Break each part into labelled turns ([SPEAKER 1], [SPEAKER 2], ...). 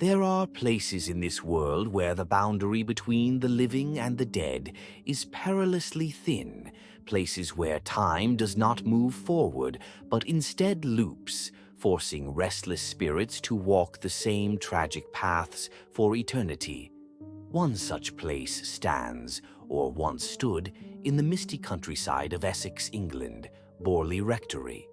[SPEAKER 1] There are places in this world where the boundary between the living and the dead is perilously thin, places where time does not move forward, but instead loops, forcing restless spirits to walk the same tragic paths for eternity. One such place stands, or once stood, in the misty countryside of Essex, England, Borley Rectory.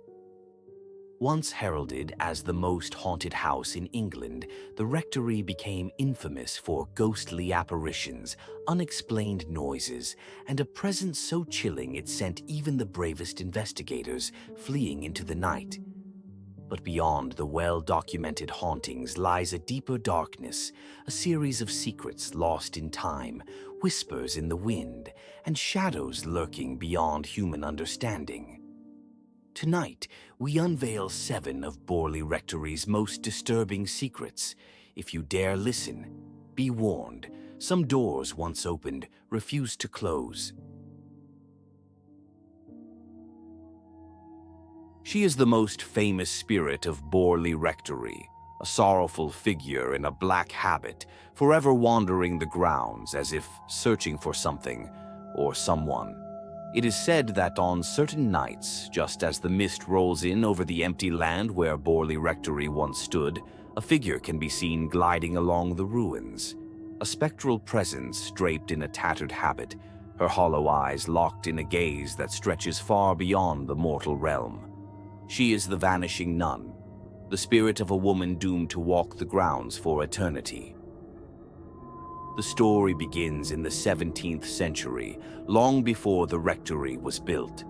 [SPEAKER 1] Once heralded as the most haunted house in England, the rectory became infamous for ghostly apparitions, unexplained noises, and a presence so chilling it sent even the bravest investigators fleeing into the night. But beyond the well-documented hauntings lies a deeper darkness, a series of secrets lost in time, whispers in the wind, and shadows lurking beyond human understanding. Tonight, we unveil 7 of Borley Rectory's most disturbing secrets. If you dare listen, be warned, some doors once opened refuse to close. She is the most famous spirit of Borley Rectory, a sorrowful figure in a black habit, forever wandering the grounds as if searching for something or someone. It is said that on certain nights, just as the mist rolls in over the empty land where Borley Rectory once stood, a figure can be seen gliding along the ruins. A spectral presence draped in a tattered habit, her hollow eyes locked in a gaze that stretches far beyond the mortal realm. She is the vanishing nun, the spirit of a woman doomed to walk the grounds for eternity. The story begins in the 17th century, long before the rectory was built.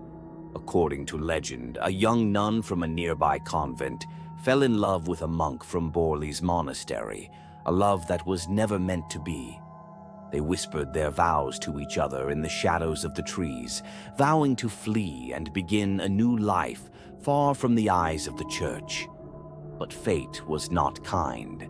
[SPEAKER 1] According to legend, a young nun from a nearby convent fell in love with a monk from Borley's monastery, a love that was never meant to be. They whispered their vows to each other in the shadows of the trees, vowing to flee and begin a new life far from the eyes of the church. But fate was not kind.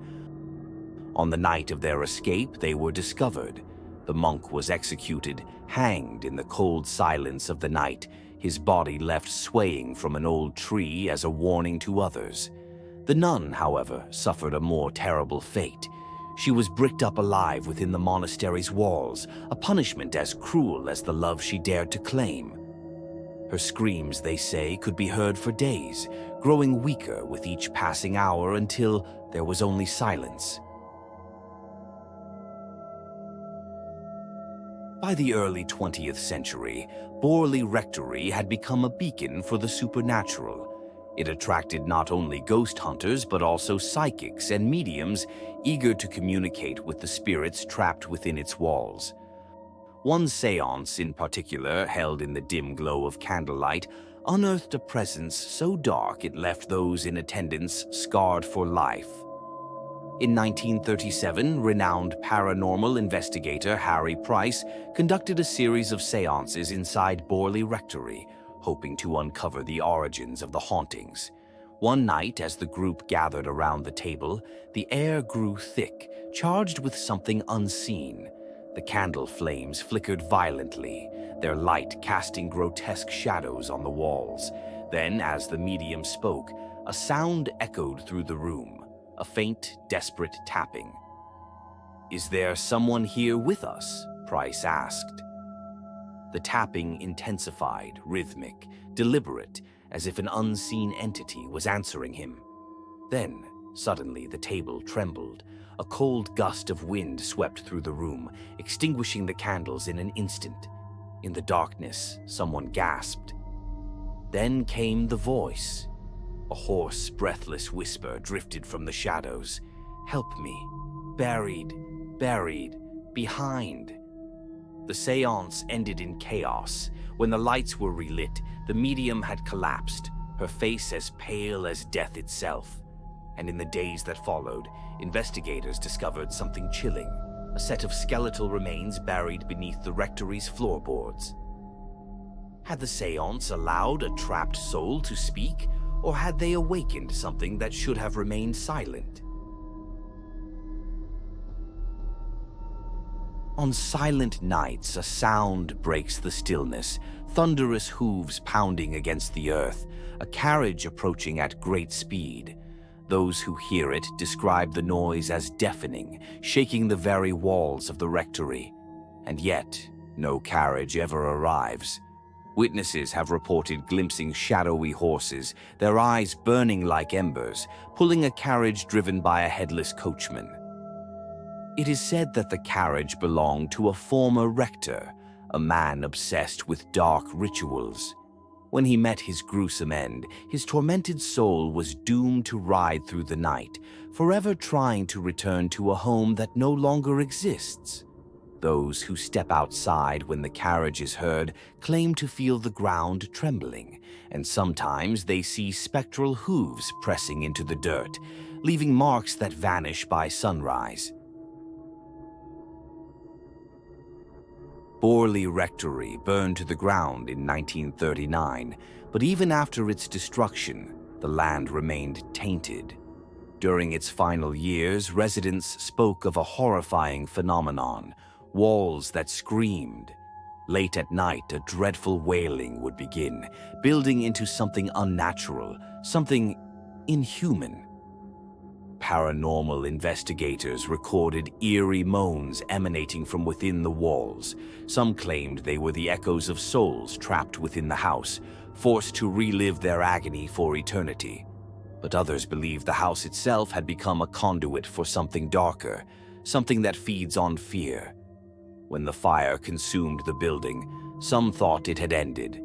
[SPEAKER 1] On the night of their escape, they were discovered. The monk was executed, hanged in the cold silence of the night, his body left swaying from an old tree as a warning to others. The nun, however, suffered a more terrible fate. She was bricked up alive within the monastery's walls, a punishment as cruel as the love she dared to claim. Her screams, they say, could be heard for days, growing weaker with each passing hour until there was only silence. By the early 20th century, Borley Rectory had become a beacon for the supernatural. It attracted not only ghost hunters but also psychics and mediums eager to communicate with the spirits trapped within its walls. One séance in particular, held in the dim glow of candlelight, unearthed a presence so dark it left those in attendance scarred for life. In 1937, renowned paranormal investigator Harry Price conducted a series of séances inside Borley Rectory, hoping to uncover the origins of the hauntings. One night, as the group gathered around the table, the air grew thick, charged with something unseen. The candle flames flickered violently, their light casting grotesque shadows on the walls. Then, as the medium spoke, a sound echoed through the room. A faint, desperate tapping. "Is there someone here with us?" Price asked. The tapping intensified, rhythmic, deliberate, as if an unseen entity was answering him. Then, suddenly, the table trembled. A cold gust of wind swept through the room, extinguishing the candles in an instant. In the darkness, someone gasped. Then came the voice. A hoarse, breathless whisper drifted from the shadows. "Help me. Buried, behind." The séance ended in chaos. When the lights were relit, the medium had collapsed, her face as pale as death itself. And in the days that followed, investigators discovered something chilling, a set of skeletal remains buried beneath the rectory's floorboards. Had the séance allowed a trapped soul to speak? Or had they awakened something that should have remained silent? On silent nights, a sound breaks the stillness, thunderous hooves pounding against the earth, a carriage approaching at great speed. Those who hear it describe the noise as deafening, shaking the very walls of the rectory. And yet, no carriage ever arrives. Witnesses have reported glimpsing shadowy horses, their eyes burning like embers, pulling a carriage driven by a headless coachman. It is said that the carriage belonged to a former rector, a man obsessed with dark rituals. When he met his gruesome end, his tormented soul was doomed to ride through the night, forever trying to return to a home that no longer exists. Those who step outside when the carriage is heard claim to feel the ground trembling, and sometimes they see spectral hooves pressing into the dirt, leaving marks that vanish by sunrise. Borley Rectory burned to the ground in 1939, but even after its destruction, the land remained tainted. During its final years, residents spoke of a horrifying phenomenon, walls that screamed. Late at night, a dreadful wailing would begin, building into something unnatural, something inhuman. Paranormal investigators recorded eerie moans emanating from within the walls. Some claimed they were the echoes of souls trapped within the house, forced to relive their agony for eternity. But others believed the house itself had become a conduit for something darker, something that feeds on fear. When the fire consumed the building, some thought it had ended.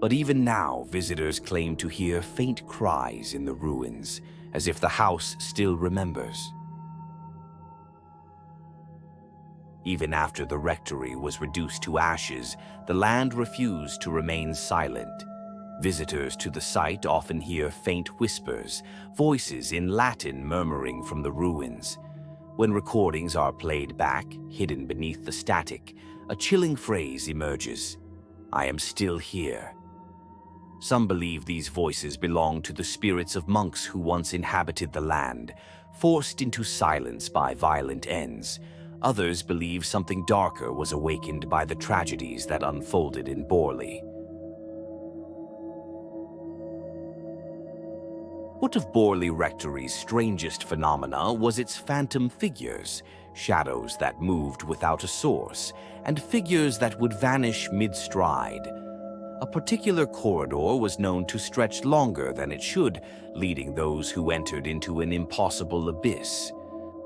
[SPEAKER 1] But even now, visitors claim to hear faint cries in the ruins, as if the house still remembers. Even after the rectory was reduced to ashes, the land refused to remain silent. Visitors to the site often hear faint whispers, voices in Latin murmuring from the ruins. When recordings are played back, hidden beneath the static, a chilling phrase emerges: "I am still here." Some believe these voices belong to the spirits of monks who once inhabited the land, forced into silence by violent ends. Others believe something darker was awakened by the tragedies that unfolded in Borley. One of Borley Rectory's strangest phenomena was its phantom figures, shadows that moved without a source, and figures that would vanish mid-stride. A particular corridor was known to stretch longer than it should, leading those who entered into an impossible abyss.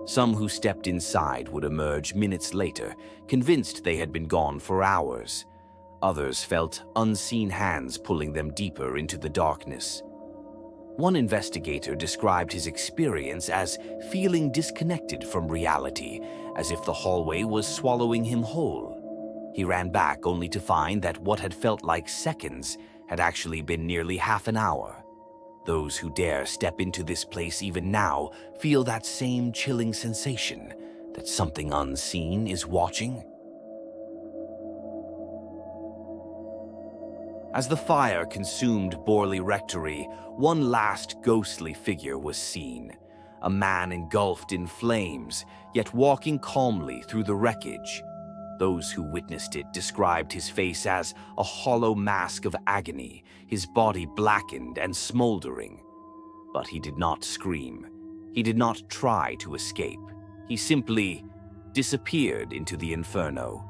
[SPEAKER 1] Some who stepped inside would emerge minutes later, convinced they had been gone for hours. Others felt unseen hands pulling them deeper into the darkness. One investigator described his experience as feeling disconnected from reality, as if the hallway was swallowing him whole. He ran back only to find that what had felt like seconds had actually been nearly half an hour. Those who dare step into this place even now feel that same chilling sensation that something unseen is watching. As the fire consumed Borley Rectory, one last ghostly figure was seen. A man engulfed in flames, yet walking calmly through the wreckage. Those who witnessed it described his face as a hollow mask of agony, his body blackened and smoldering. But he did not scream. He did not try to escape. He simply disappeared into the inferno.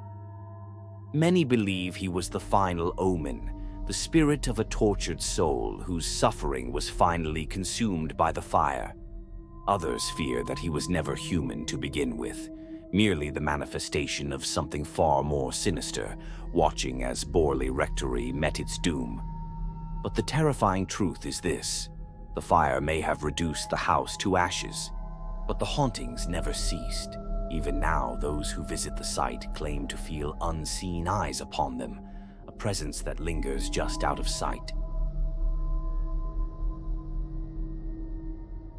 [SPEAKER 1] Many believe he was the final omen, the spirit of a tortured soul whose suffering was finally consumed by the fire. Others fear that he was never human to begin with, merely the manifestation of something far more sinister, watching as Borley Rectory met its doom. But the terrifying truth is this: the fire may have reduced the house to ashes, but the hauntings never ceased. Even now, those who visit the site claim to feel unseen eyes upon them, a presence that lingers just out of sight.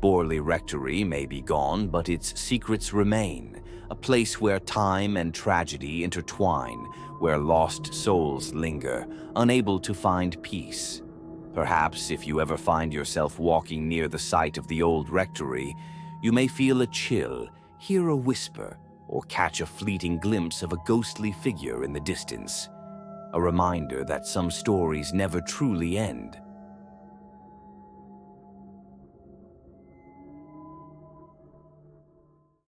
[SPEAKER 1] Borley Rectory may be gone, but its secrets remain, a place where time and tragedy intertwine, where lost souls linger, unable to find peace. Perhaps if you ever find yourself walking near the site of the old rectory, you may feel a chill, hear a whisper, or catch a fleeting glimpse of a ghostly figure in the distance. A reminder that some stories never truly end,